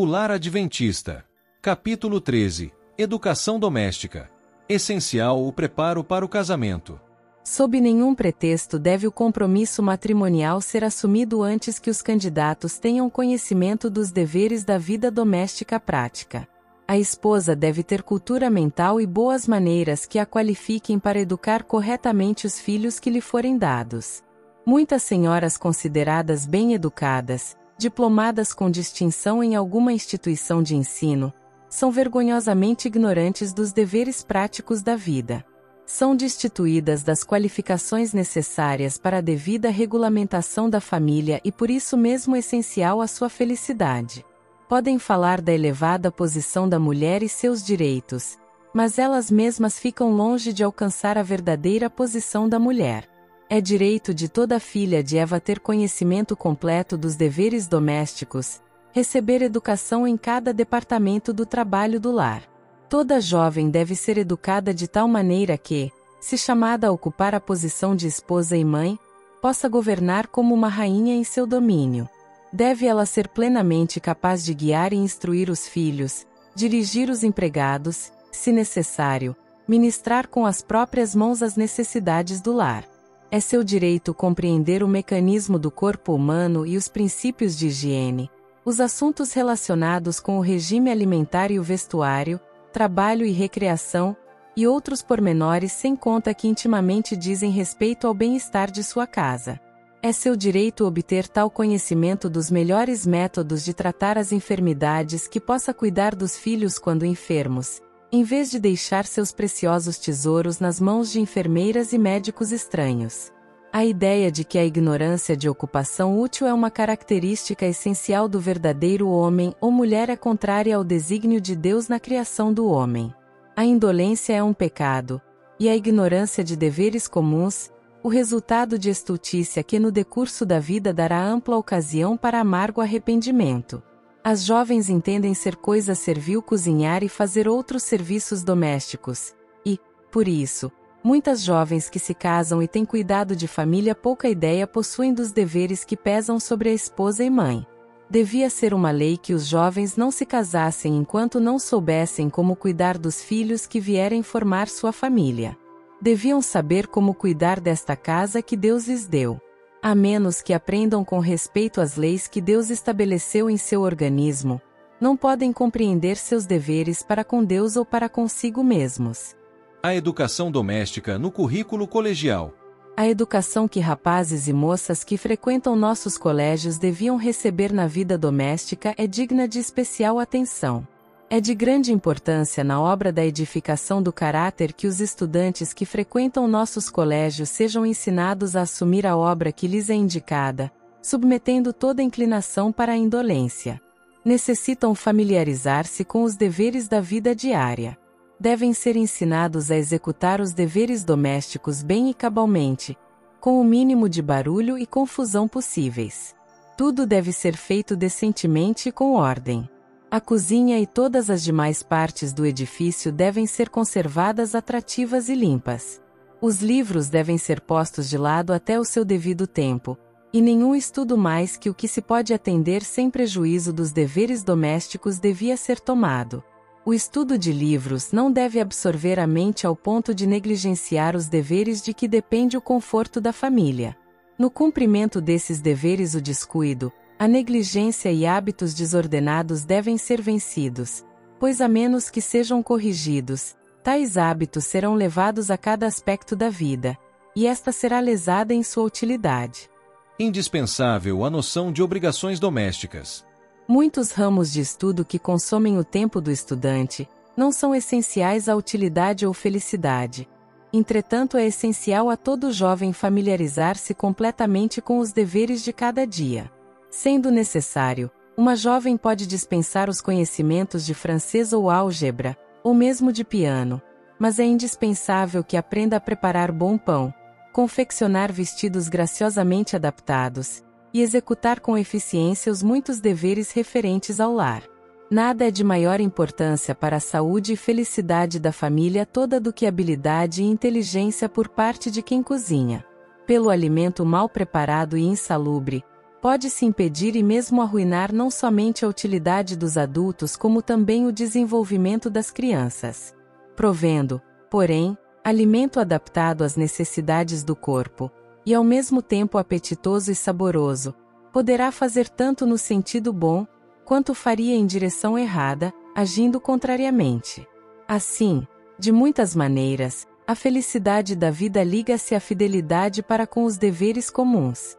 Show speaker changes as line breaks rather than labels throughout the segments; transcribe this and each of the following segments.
O Lar Adventista. Capítulo 13. Educação doméstica. Essencial o preparo para o casamento.
Sob nenhum pretexto deve o compromisso matrimonial ser assumido antes que os candidatos tenham conhecimento dos deveres da vida doméstica prática. A esposa deve ter cultura mental e boas maneiras que a qualifiquem para educar corretamente os filhos que lhe forem dados. Muitas senhoras consideradas bem educadas, diplomadas com distinção em alguma instituição de ensino, são vergonhosamente ignorantes dos deveres práticos da vida. São destituídas das qualificações necessárias para a devida regulamentação da família e por isso mesmo essencial à sua felicidade. Podem falar da elevada posição da mulher e seus direitos, mas elas mesmas ficam longe de alcançar a verdadeira posição da mulher. É direito de toda filha de Eva ter conhecimento completo dos deveres domésticos, receber educação em cada departamento do trabalho do lar. Toda jovem deve ser educada de tal maneira que, se chamada a ocupar a posição de esposa e mãe, possa governar como uma rainha em seu domínio. Deve ela ser plenamente capaz de guiar e instruir os filhos, dirigir os empregados, se necessário, ministrar com as próprias mãos as necessidades do lar. É seu direito compreender o mecanismo do corpo humano e os princípios de higiene, os assuntos relacionados com o regime alimentar e o vestuário, trabalho e recreação, e outros pormenores sem conta que intimamente dizem respeito ao bem-estar de sua casa. É seu direito obter tal conhecimento dos melhores métodos de tratar as enfermidades que possa cuidar dos filhos quando enfermos, em vez de deixar seus preciosos tesouros nas mãos de enfermeiras e médicos estranhos. A ideia de que a ignorância de ocupação útil é uma característica essencial do verdadeiro homem ou mulher é contrária ao desígnio de Deus na criação do homem. A indolência é um pecado, e a ignorância de deveres comuns, o resultado de estultícia que no decurso da vida dará ampla ocasião para amargo arrependimento. As jovens entendem ser coisa servil cozinhar e fazer outros serviços domésticos, e, por isso, muitas jovens que se casam e têm cuidado de família pouca ideia possuem dos deveres que pesam sobre a esposa e mãe. Devia ser uma lei que os jovens não se casassem enquanto não soubessem como cuidar dos filhos que vierem formar sua família. Deviam saber como cuidar desta casa que Deus lhes deu. A menos que aprendam com respeito às leis que Deus estabeleceu em seu organismo, não podem compreender seus deveres para com Deus ou para consigo mesmos.
A educação doméstica no currículo colegial.
A educação que rapazes e moças que frequentam nossos colégios deviam receber na vida doméstica é digna de especial atenção. É de grande importância na obra da edificação do caráter que os estudantes que frequentam nossos colégios sejam ensinados a assumir a obra que lhes é indicada, submetendo toda inclinação para a indolência. Necessitam familiarizar-se com os deveres da vida diária. Devem ser ensinados a executar os deveres domésticos bem e cabalmente, com o mínimo de barulho e confusão possíveis. Tudo deve ser feito decentemente e com ordem. A cozinha e todas as demais partes do edifício devem ser conservadas atrativas e limpas. Os livros devem ser postos de lado até o seu devido tempo, e nenhum estudo mais que o que se pode atender sem prejuízo dos deveres domésticos devia ser tomado. O estudo de livros não deve absorver a mente ao ponto de negligenciar os deveres de que depende o conforto da família. No cumprimento desses deveres, o descuido, a negligência e hábitos desordenados devem ser vencidos, pois a menos que sejam corrigidos, tais hábitos serão levados a cada aspecto da vida, e esta será lesada em sua utilidade.
Indispensável a noção de obrigações domésticas.
Muitos ramos de estudo que consomem o tempo do estudante, não são essenciais à utilidade ou felicidade. Entretanto, é essencial a todo jovem familiarizar-se completamente com os deveres de cada dia. Sendo necessário, uma jovem pode dispensar os conhecimentos de francês ou álgebra, ou mesmo de piano, mas é indispensável que aprenda a preparar bom pão, confeccionar vestidos graciosamente adaptados, e executar com eficiência os muitos deveres referentes ao lar. Nada é de maior importância para a saúde e felicidade da família toda do que habilidade e inteligência por parte de quem cozinha. Pelo alimento mal preparado e insalubre, Pode-se impedir e mesmo arruinar não somente a utilidade dos adultos como também o desenvolvimento das crianças. Provendo, porém, alimento adaptado às necessidades do corpo, e ao mesmo tempo apetitoso e saboroso, poderá fazer tanto no sentido bom, quanto faria em direção errada, agindo contrariamente. Assim, de muitas maneiras, a felicidade da vida liga-se à fidelidade para com os deveres comuns.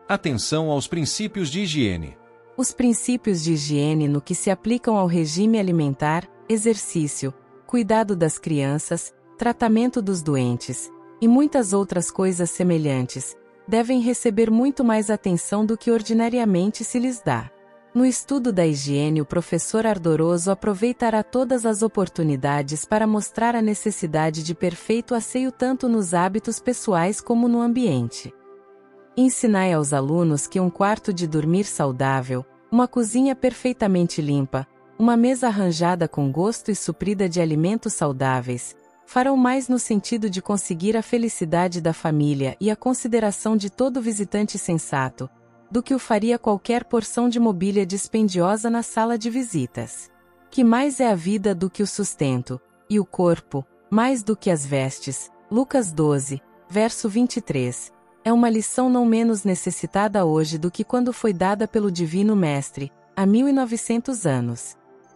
Atenção aos princípios de higiene.
Os princípios de higiene no que se aplicam ao regime alimentar, exercício, cuidado das crianças, tratamento dos doentes, e muitas outras coisas semelhantes, devem receber muito mais atenção do que ordinariamente se lhes dá. No estudo da higiene, o professor ardoroso aproveitará todas as oportunidades para mostrar a necessidade de perfeito asseio tanto nos hábitos pessoais como no ambiente. Ensinai aos alunos que um quarto de dormir saudável, uma cozinha perfeitamente limpa, uma mesa arranjada com gosto e suprida de alimentos saudáveis, farão mais no sentido de conseguir a felicidade da família e a consideração de todo visitante sensato, do que o faria qualquer porção de mobília dispendiosa na sala de visitas. Que mais é a vida do que o sustento, e o corpo, mais do que as vestes. Lucas 12, verso 23. É uma lição não menos necessitada hoje do que quando foi dada pelo Divino Mestre, há 1900 anos.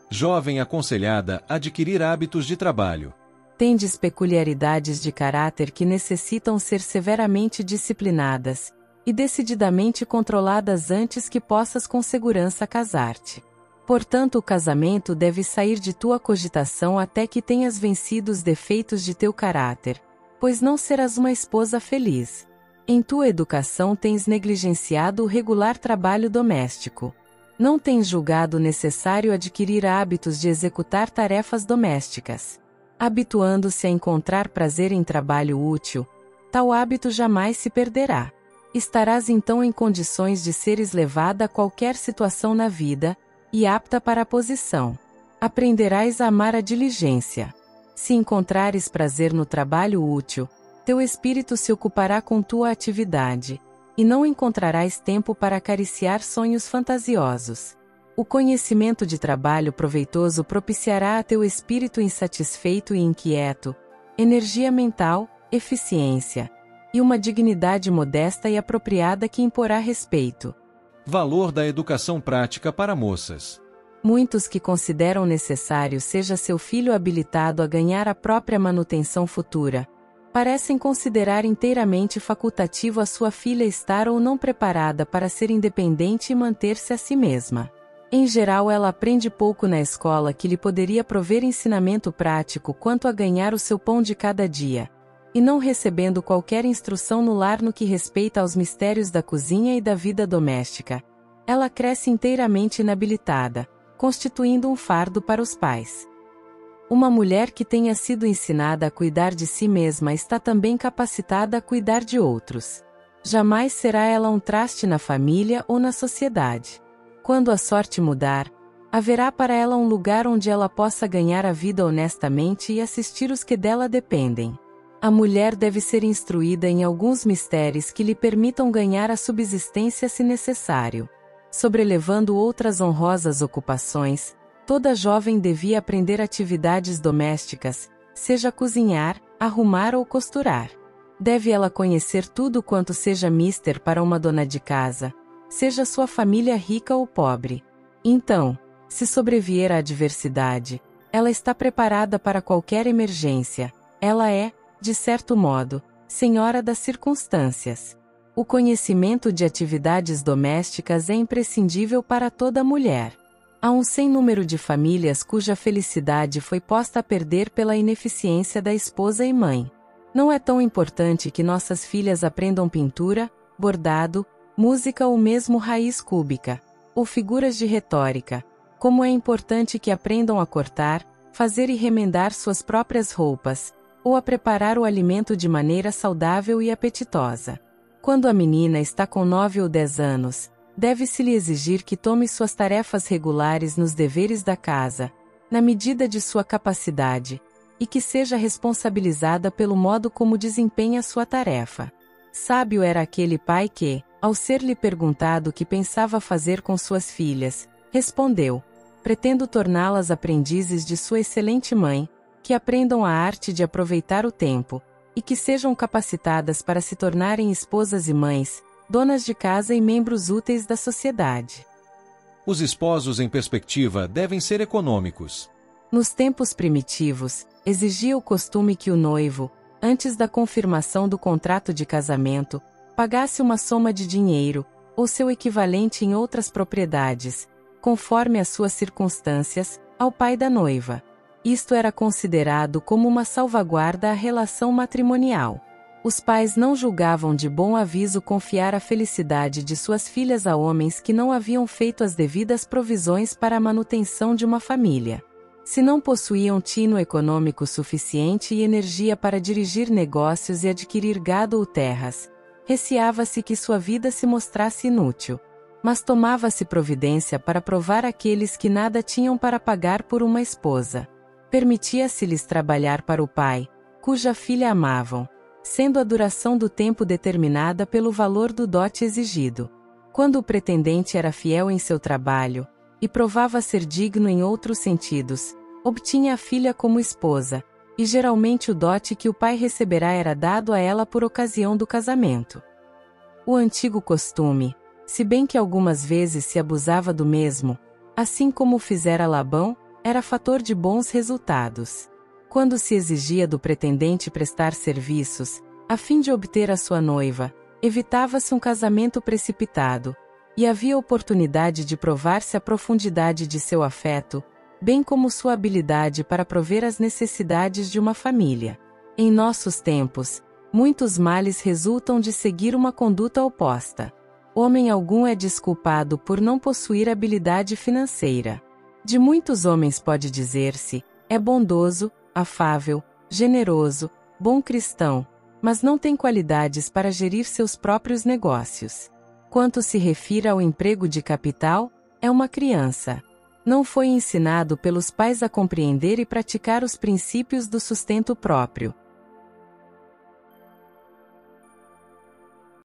Jovem aconselhada a adquirir hábitos de trabalho.
Tendes peculiaridades de caráter que necessitam ser severamente disciplinadas, e decididamente controladas antes que possas com segurança casar-te. Portanto, o casamento deve sair de tua cogitação até que tenhas vencido os defeitos de teu caráter, pois não serás uma esposa feliz. Em tua educação tens negligenciado o regular trabalho doméstico. Não tens julgado necessário adquirir hábitos de executar tarefas domésticas. Habituando-se a encontrar prazer em trabalho útil, tal hábito jamais se perderá. Estarás então em condições de seres levada a qualquer situação na vida, e apta para a posição. Aprenderás a amar a diligência. Se encontrares prazer no trabalho útil, teu espírito se ocupará com tua atividade, e não encontrarás tempo para acariciar sonhos fantasiosos. O conhecimento de trabalho proveitoso propiciará a teu espírito insatisfeito e inquieto, energia mental, eficiência, e uma dignidade modesta e apropriada que imporá respeito.
Valor da educação prática para moças.
Muitos que consideram necessário seja seu filho habilitado a ganhar a própria manutenção futura, parecem considerar inteiramente facultativo a sua filha estar ou não preparada para ser independente e manter-se a si mesma. Em geral, ela aprende pouco na escola que lhe poderia prover ensinamento prático quanto a ganhar o seu pão de cada dia, e não recebendo qualquer instrução no lar no que respeita aos mistérios da cozinha e da vida doméstica, ela cresce inteiramente inabilitada, constituindo um fardo para os pais. Uma mulher que tenha sido ensinada a cuidar de si mesma está também capacitada a cuidar de outros. Jamais será ela um traste na família ou na sociedade. Quando a sorte mudar, haverá para ela um lugar onde ela possa ganhar a vida honestamente e assistir os que dela dependem. A mulher deve ser instruída em alguns mistérios que lhe permitam ganhar a subsistência se necessário. Sobrelevando outras honrosas ocupações, toda jovem devia aprender atividades domésticas, seja cozinhar, arrumar ou costurar. Deve ela conhecer tudo quanto seja mister para uma dona de casa, seja sua família rica ou pobre. Então, se sobrevier à adversidade, ela está preparada para qualquer emergência. Ela é, de certo modo, senhora das circunstâncias. O conhecimento de atividades domésticas é imprescindível para toda mulher. Há um sem número de famílias cuja felicidade foi posta a perder pela ineficiência da esposa e mãe. Não é tão importante que nossas filhas aprendam pintura, bordado, música ou mesmo raiz cúbica, ou figuras de retórica, como é importante que aprendam a cortar, fazer e remendar suas próprias roupas, ou a preparar o alimento de maneira saudável e apetitosa. Quando a menina está com 9 ou 10 anos, deve-se-lhe exigir que tome suas tarefas regulares nos deveres da casa, na medida de sua capacidade, e que seja responsabilizada pelo modo como desempenha sua tarefa. Sábio era aquele pai que, Ao ser-lhe perguntado o que pensava fazer com suas filhas, respondeu: pretendo torná-las aprendizes de sua excelente mãe, que aprendam a arte de aproveitar o tempo, e que sejam capacitadas para se tornarem esposas e mães, donas de casa e membros úteis da sociedade.
Os esposos em perspectiva devem ser econômicos.
Nos tempos primitivos, exigia o costume que o noivo, antes da confirmação do contrato de casamento, pagasse uma soma de dinheiro, ou seu equivalente em outras propriedades, conforme as suas circunstâncias, ao pai da noiva. Isto era considerado como uma salvaguarda à relação matrimonial. Os pais não julgavam de bom aviso confiar a felicidade de suas filhas a homens que não haviam feito as devidas provisões para a manutenção de uma família. Se não possuíam tino econômico suficiente e energia para dirigir negócios e adquirir gado ou terras, receava-se que sua vida se mostrasse inútil. Mas tomava-se providência para provar àqueles que nada tinham para pagar por uma esposa. Permitia-se-lhes trabalhar para o pai, cuja filha amavam, sendo a duração do tempo determinada pelo valor do dote exigido. Quando o pretendente era fiel em seu trabalho, e provava ser digno em outros sentidos, obtinha a filha como esposa, e geralmente o dote que o pai receberá era dado a ela por ocasião do casamento. O antigo costume, se bem que algumas vezes se abusava do mesmo, assim como o fizera Labão, era fator de bons resultados. Quando se exigia do pretendente prestar serviços, a fim de obter a sua noiva, evitava-se um casamento precipitado, e havia oportunidade de provar-se a profundidade de seu afeto, bem como sua habilidade para prover as necessidades de uma família. Em nossos tempos, muitos males resultam de seguir uma conduta oposta. Homem algum é desculpado por não possuir habilidade financeira. De muitos homens pode dizer-se: é bondoso, afável, generoso, bom cristão, mas não tem qualidades para gerir seus próprios negócios. Quanto se refira ao emprego de capital, é uma criança. Não foi ensinado pelos pais a compreender e praticar os princípios do sustento próprio.